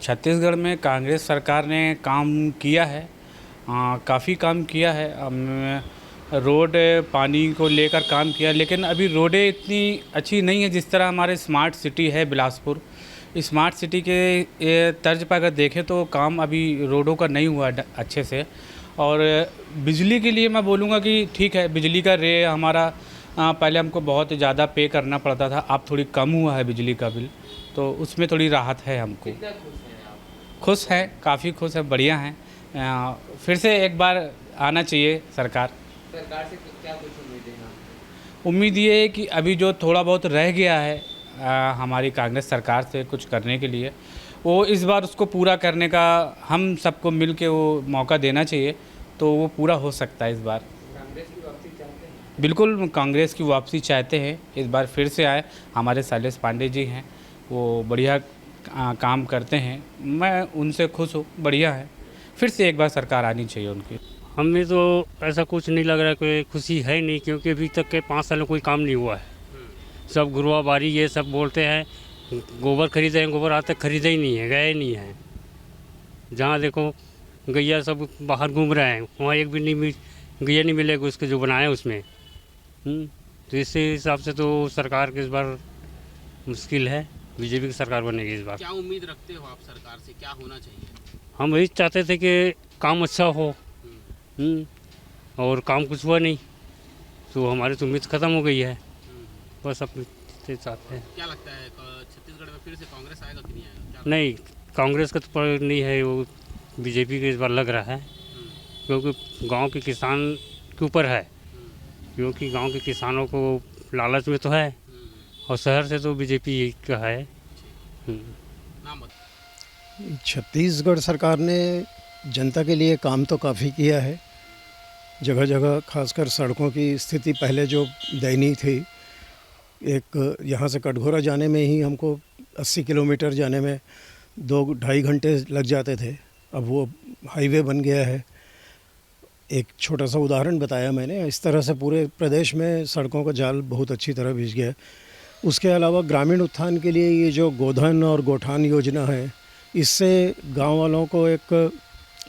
छत्तीसगढ़ में कांग्रेस सरकार ने काम किया है, काफ़ी काम किया है। रोड पानी को लेकर काम किया, लेकिन अभी रोडें इतनी अच्छी नहीं है जिस तरह हमारे स्मार्ट सिटी है बिलासपुर। स्मार्ट सिटी के तर्ज पर अगर देखें तो काम अभी रोडों का नहीं हुआ अच्छे से। और बिजली के लिए मैं बोलूँगा कि ठीक है, बिजली का रे हमारा पहले हमको बहुत ज़्यादा पे करना पड़ता था, अब थोड़ी कम हुआ है बिजली का बिल, तो उसमें थोड़ी राहत है हमको। कितना खुश हैं आप? खुश हैं, काफ़ी खुश है, बढ़िया हैं। फिर से एक बार आना चाहिए सरकार। सरकार से क्या कुछ उम्मीदें हैं आपको? उम्मीद ये है कि अभी जो थोड़ा बहुत रह गया है हमारी कांग्रेस सरकार से कुछ करने के लिए, वो इस बार उसको पूरा करने का हम सबको मिल के वो मौका देना चाहिए, तो वो पूरा हो सकता है इस बार। कांग्रेस की वापसी चाहते हैं? बिल्कुल कांग्रेस की वापसी चाहते हैं, इस बार फिर से आए। हमारे शैलेश पांडे जी हैं, वो बढ़िया काम करते हैं, मैं उनसे खुश हूँ, बढ़िया है। फिर से एक बार सरकार आनी चाहिए उनकी। हमें तो ऐसा कुछ नहीं लग रहा है, कोई खुशी है नहीं, क्योंकि अभी तक के 5 साल में कोई काम नहीं हुआ है। सब गुरुआबारी ये सब बोलते हैं, गोबर खरीदे हैं, गोबर आज तक खरीदे ही नहीं है, गए नहीं हैं। जहाँ देखो गैया सब बाहर घूम रहे हैं, वहाँ एक भी नहीं गैया नहीं मिलेगा उसके जो बनाए उसमें। तो इस हिसाब से तो सरकार के इस बार मुश्किल है, बीजेपी की सरकार बनेगी इस बार। क्या उम्मीद रखते हो आप सरकार से, क्या होना चाहिए? हम यही चाहते थे कि काम अच्छा हो, और काम कुछ हुआ नहीं, तो हमारी तो उम्मीद ख़त्म हो गई है। बस अपने चाहते हैं। क्या लगता है छत्तीसगढ़ में फिर से कांग्रेस आएगा कि नहीं आएगा? नहीं, कांग्रेस का तो पर नहीं है, वो बीजेपी के इस बार लग रहा है, क्योंकि गांव के किसान के ऊपर है, क्योंकि गांव के किसानों को लालच में तो है, और शहर से तो बीजेपी का है। नाम बताओ। छत्तीसगढ़ सरकार ने जनता के लिए काम तो काफ़ी किया है। जगह जगह खासकर सड़कों की स्थिति पहले जो दयनीय थी, एक यहाँ से कटघोरा जाने में ही हमको 80 किलोमीटर जाने में 2-2.5 घंटे लग जाते थे, अब वो हाईवे बन गया है। एक छोटा सा उदाहरण बताया मैंने, इस तरह से पूरे प्रदेश में सड़कों का जाल बहुत अच्छी तरह बिछ गया। उसके अलावा ग्रामीण उत्थान के लिए ये जो गोधन और गोठान योजना है, इससे गांव वालों को एक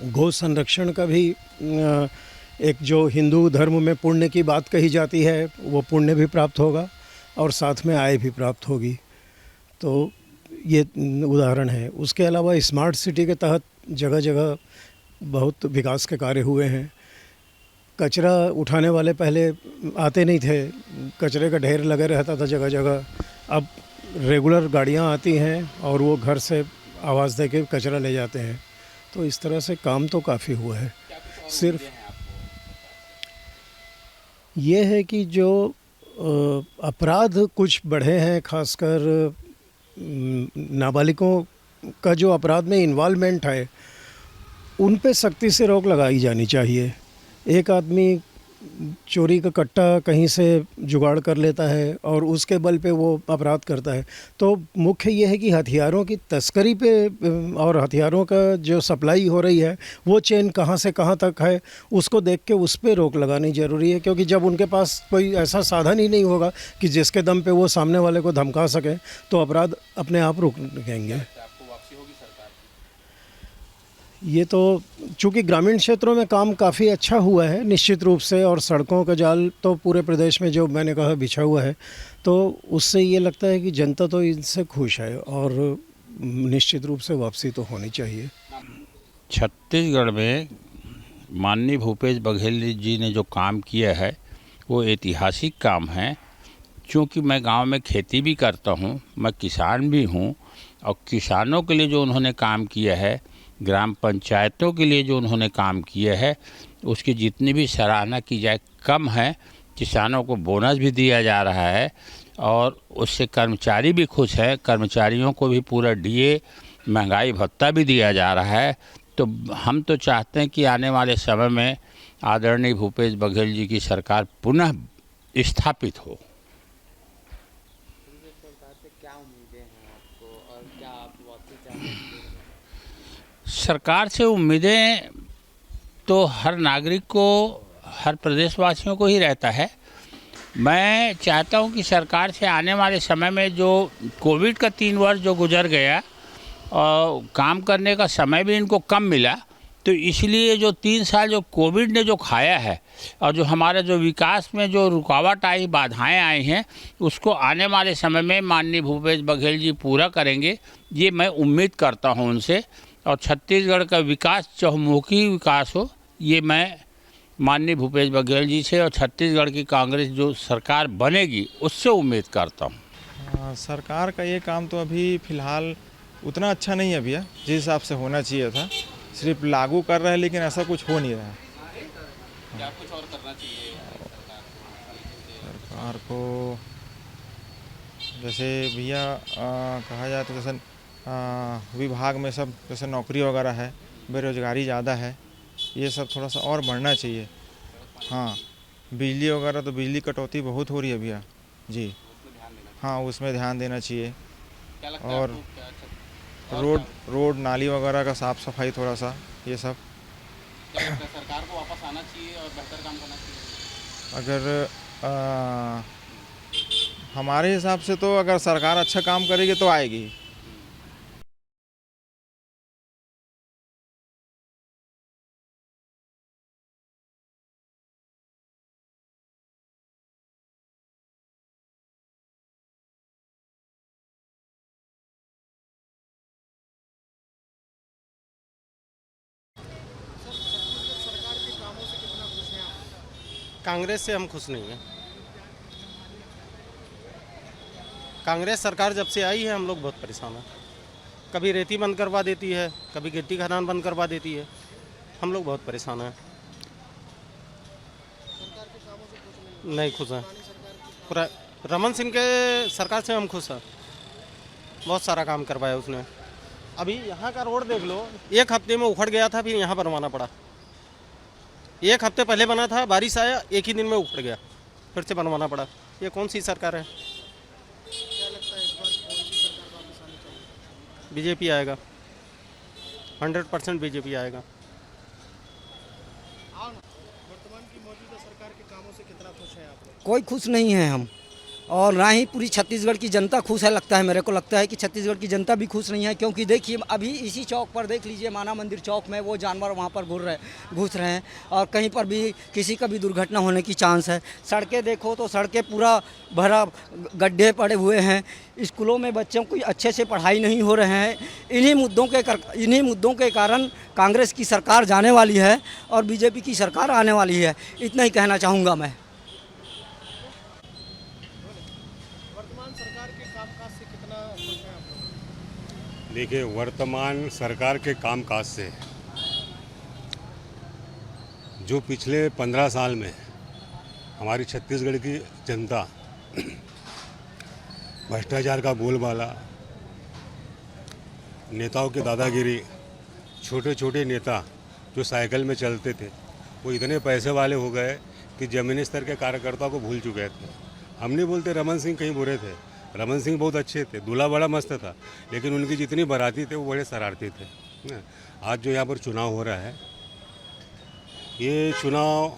गौ संरक्षण का भी एक जो हिंदू धर्म में पुण्य की बात कही जाती है, वो पुण्य भी प्राप्त होगा और साथ में आय भी प्राप्त होगी। तो ये उदाहरण है। उसके अलावा स्मार्ट सिटी के तहत जगह जगह बहुत विकास के कार्य हुए हैं। कचरा उठाने वाले पहले आते नहीं थे, कचरे का ढेर लगे रहता था जगह जगह, अब रेगुलर गाड़ियां आती हैं और वो घर से आवाज़ दे के कचरा ले जाते हैं। तो इस तरह से काम तो काफ़ी हुआ है। सिर्फ ये है कि जो अपराध कुछ बढ़े हैं, खासकर नाबालिगों का जो अपराध में इन्वॉल्वमेंट है, उन पे सख्ती से रोक लगाई जानी चाहिए। एक आदमी चोरी का कट्टा कहीं से जुगाड़ कर लेता है और उसके बल पे वो अपराध करता है। तो मुख्य ये है कि हथियारों की तस्करी पे और हथियारों का जो सप्लाई हो रही है, वो चेन कहाँ से कहाँ तक है, उसको देख के उस पे रोक लगानी ज़रूरी है। क्योंकि जब उनके पास कोई ऐसा साधन ही नहीं होगा कि जिसके दम पे वो सामने वाले को धमका सकें, तो अपराध अपने आप रुकेंगे। ये तो चूँकि ग्रामीण क्षेत्रों में काम काफ़ी अच्छा हुआ है निश्चित रूप से, और सड़कों का जाल तो पूरे प्रदेश में जो मैंने कहा बिछा हुआ है, तो उससे ये लगता है कि जनता तो इनसे खुश है और निश्चित रूप से वापसी तो होनी चाहिए। छत्तीसगढ़ में माननीय भूपेश बघेल जी ने जो काम किया है वो ऐतिहासिक काम है। क्योंकि मैं गांव में खेती भी करता हूं, मैं किसान भी हूं, और किसानों के लिए जो उन्होंने काम किया है, ग्राम पंचायतों के लिए जो उन्होंने काम किया है, उसकी जितनी भी सराहना की जाए कम है। किसानों को बोनस भी दिया जा रहा है और उससे कर्मचारी भी खुश है, कर्मचारियों को भी पूरा डीए महंगाई भत्ता भी दिया जा रहा है। तो हम तो चाहते हैं कि आने वाले समय में आदरणीय भूपेश बघेल जी की सरकार पुनः स्थापित हो। सरकार से क्या उम्मीदें हैं आपको और क्या आप वापसी चाहते हैं? सरकार से उम्मीदें तो हर नागरिक को, हर प्रदेशवासियों को ही रहता है। मैं चाहता हूं कि सरकार से आने वाले समय में जो कोविड का 3 वर्ष जो गुजर गया, काम करने का समय भी इनको कम मिला। तो इसलिए जो 3 साल जो कोविड ने जो खाया है और जो हमारे जो विकास में जो रुकावट आई, बाधाएं आई हैं, उसको आने वाले समय में माननीय भूपेश बघेल जी पूरा करेंगे, ये मैं उम्मीद करता हूं उनसे। और छत्तीसगढ़ का विकास चहुमुखी विकास हो, ये मैं माननीय भूपेश बघेल जी से और छत्तीसगढ़ की कांग्रेस जो सरकार बनेगी उससे उम्मीद करता हूँ। सरकार का ये काम तो अभी फ़िलहाल उतना अच्छा नहीं है भैया, जिस हिसाब से होना चाहिए था। सिर्फ लागू कर रहे हैं लेकिन ऐसा कुछ हो नहीं रहा है। क्या कुछ और करना चाहिए सरकार को? जैसे भैया कहा जाए तो जैसे विभाग में सब जैसे नौकरी वगैरह है, बेरोजगारी ज़्यादा है, ये सब थोड़ा सा और बढ़ना चाहिए। हाँ, बिजली वगैरह तो बिजली कटौती बहुत हो रही है भैया जी। हाँ, उसमें ध्यान देना चाहिए। और रोड नाली वगैरह का साफ़ सफाई थोड़ा सा, ये सब सरकार को वापस आना चाहिए और बेहतर काम करना चाहिए। अगर हमारे हिसाब से तो अगर सरकार अच्छा काम करेगी तो आएगी। कांग्रेस से हम खुश नहीं हैं। कांग्रेस सरकार जब से आई है हम लोग बहुत परेशान हैं। कभी रेती बंद करवा देती है, कभी गिट्टी खदान बंद करवा देती है, हम लोग बहुत परेशान हैं। नहीं खुश हैं। पूरा रमन सिंह के सरकार से हम खुश हैं। बहुत सारा काम करवाया उसने। अभी यहाँ का रोड देख लो, 1 हफ्ते में उखड़ गया था, फिर यहाँ बनवाना पड़ा। 1 हफ्ते पहले बना था, बारिश आया, 1 ही दिन में उखड़ गया, फिर से बनवाना पड़ा। ये कौन सी सरकार है? क्या लगता है इस बार कौन सी सरकार वापस आनी चाहिए? बीजेपी आएगा, 100% बीजेपी आएगा। वर्तमान की मौजूदा सरकार के कामों से कितना खुश हैं आप लोग? कोई खुश नहीं है हम, और ना ही पूरी छत्तीसगढ़ की जनता खुश है। लगता है, मेरे को लगता है कि छत्तीसगढ़ की जनता भी खुश नहीं है, क्योंकि देखिए अभी इसी चौक पर देख लीजिए, माना मंदिर चौक में वो जानवर वहाँ पर घुस रहे हैं, और कहीं पर भी किसी का भी दुर्घटना होने की चांस है। सड़कें देखो तो सड़कें पूरा भरा, गड्ढे पड़े हुए हैं। स्कूलों में बच्चों को अच्छे से पढ़ाई नहीं हो रहे हैं। इन्हीं मुद्दों के कारण कांग्रेस की सरकार जाने वाली है और बीजेपी की सरकार आने वाली है। इतना ही कहना चाहूँगा मैं। देखिए, वर्तमान सरकार के कामकाज से जो पिछले 15 साल में हमारी छत्तीसगढ़ की जनता भ्रष्टाचार का बोलबाला, नेताओं की दादागिरी, छोटे छोटे नेता जो साइकिल में चलते थे वो इतने पैसे वाले हो गए कि ज़मीनी स्तर के कार्यकर्ताओं को भूल चुके थे। हम नहीं बोलते रमन सिंह कहीं बुरे थे, रमन सिंह बहुत अच्छे थे, दूल्हा बड़ा मस्त था, लेकिन उनकी जितनी बाराती थे वो बड़े शरारती थे। आज जो यहाँ पर चुनाव हो रहा है, ये चुनाव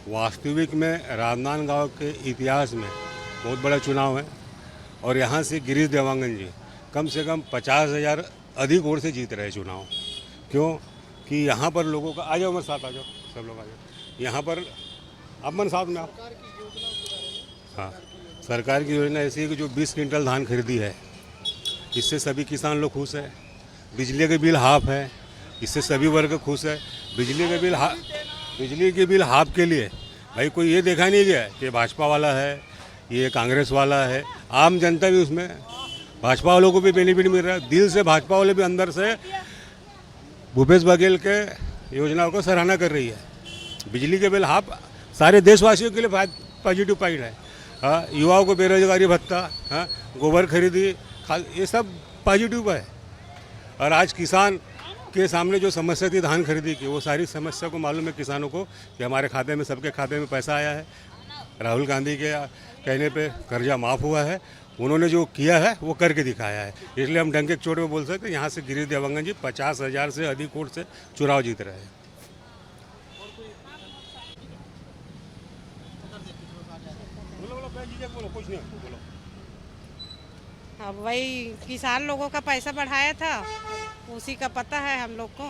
वास्तविक में राजनांदगांव के इतिहास में बहुत बड़ा चुनाव है। और यहाँ से गिरीश देवांगन जी कम से कम 50,000 अधिक वोट से जीत रहे चुनाव। क्यों कि यहाँ पर लोगों का, आ जाओ मेरे साथ, आ जाओ सब लोग आ जाओ यहाँ पर, आप मन साथ में आओ। हाँ, सरकार की योजना ऐसी है कि जो 20 क्विंटल धान खरीदी है, इससे सभी किसान लोग खुश है। बिजली के बिल हाफ है, इससे सभी वर्ग खुश है। बिजली के बिल हाफ के लिए भाई कोई ये देखा नहीं गया कि भाजपा वाला है, ये कांग्रेस वाला है, आम जनता भी उसमें, भाजपा वालों को भी बेनिफिट मिल रहा है। दिल से भाजपा वाले भी अंदर से भूपेश बघेल के योजनाओं को सराहना कर रही है। बिजली के बिल हाफ सारे देशवासियों के लिए पॉजिटिव पॉइंट है। हाँ, युवाओं को बेरोजगारी भत्ता, हाँ, गोबर खरीदी, ये सब पॉजिटिव है। और आज किसान के सामने जो समस्या थी धान खरीदी की, वो सारी समस्या को मालूम है किसानों को कि हमारे खाते में, सबके खाते में पैसा आया है। राहुल गांधी के कहने पे कर्जा माफ़ हुआ है। उन्होंने जो किया है वो करके दिखाया है। इसलिए हम डंके चोट में बोल सकते हैं यहाँ से गिरीश देवांगन जी 50,000 से अधिक वोट से चुनाव जीत रहे हैं। अब वही किसान लोगों का पैसा बढ़ाया था, उसी का पता है हम लोग को,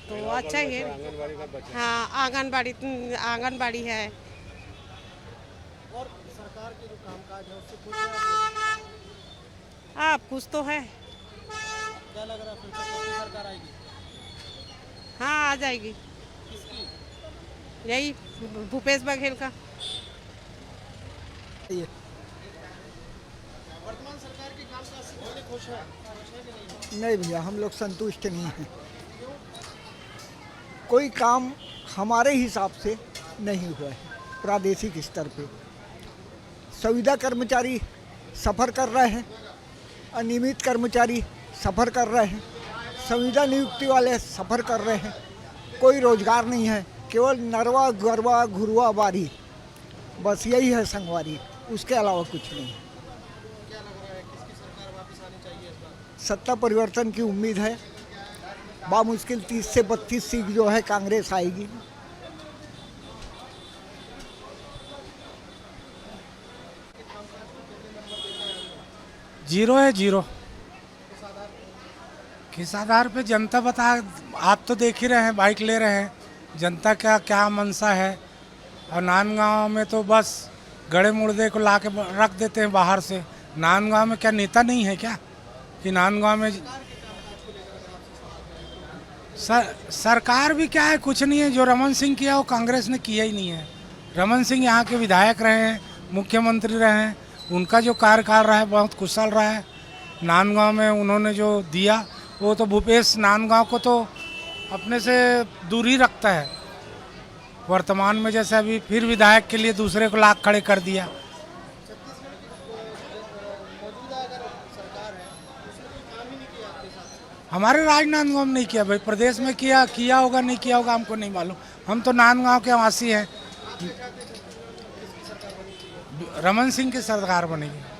तो अच्छा ही है। हाँ, आंगनबाड़ी है। और सरकार के जो कामकाज है उससे खुश हैं आप? आप कुछ तो है। क्या लग रहा है फिर से किसकी सरकार आएगी? हाँ, आ जाएगी। किसकी? यही भूपेश बघेल का। वर्तमान सरकार के कामकाज से कितने खुश हैं? नहीं भैया, हम लोग संतुष्ट नहीं हैं। कोई काम हमारे हिसाब से नहीं हुआ है प्रादेशिक स्तर पे। संविदा कर्मचारी सफ़र कर रहे हैं, अनियमित कर्मचारी सफ़र कर रहे हैं, संविदा नियुक्ति वाले सफ़र कर रहे हैं। कोई रोजगार नहीं है, केवल नरवा गरवा घुरवा बारी, बस यही है संगवारी, उसके अलावा कुछ नहीं है। क्या लग रहा है किसकी सरकार वापस आनी चाहिए इस बार? सत्ता परिवर्तन की उम्मीद है। बामुश्किल 30 से 32 सीट जो है कांग्रेस आएगी। जीरो है, जीरो। किस आधार पे जनता बता, आप तो देख ही रहे हैं, बाइक ले रहे हैं, जनता का क्या मनसा है। और नांदगांव में तो बस गड़े मुर्दे को ला के रख देते हैं बाहर से। नांदगांव में क्या नेता नहीं है क्या कि नांदगांव में सरकार भी क्या है, कुछ नहीं है। जो रमन सिंह किया वो कांग्रेस ने किया ही नहीं है। रमन सिंह यहाँ के विधायक रहे हैं, मुख्यमंत्री रहे हैं, उनका जो कार्यकाल रहा है बहुत कुशल रहा है। नांदगांव में उन्होंने जो दिया वो तो भूपेश नांदगांव को तो अपने से दूर ही रखता है। वर्तमान में जैसे अभी फिर विधायक के लिए दूसरे को लाख खड़े कर दिया। हमारे राजनांदगांव में नहीं किया भाई, प्रदेश में किया होगा, नहीं किया होगा हमको नहीं मालूम। हम तो नांदगांव के वासी हैं। रमन सिंह की सरकार बनेगी।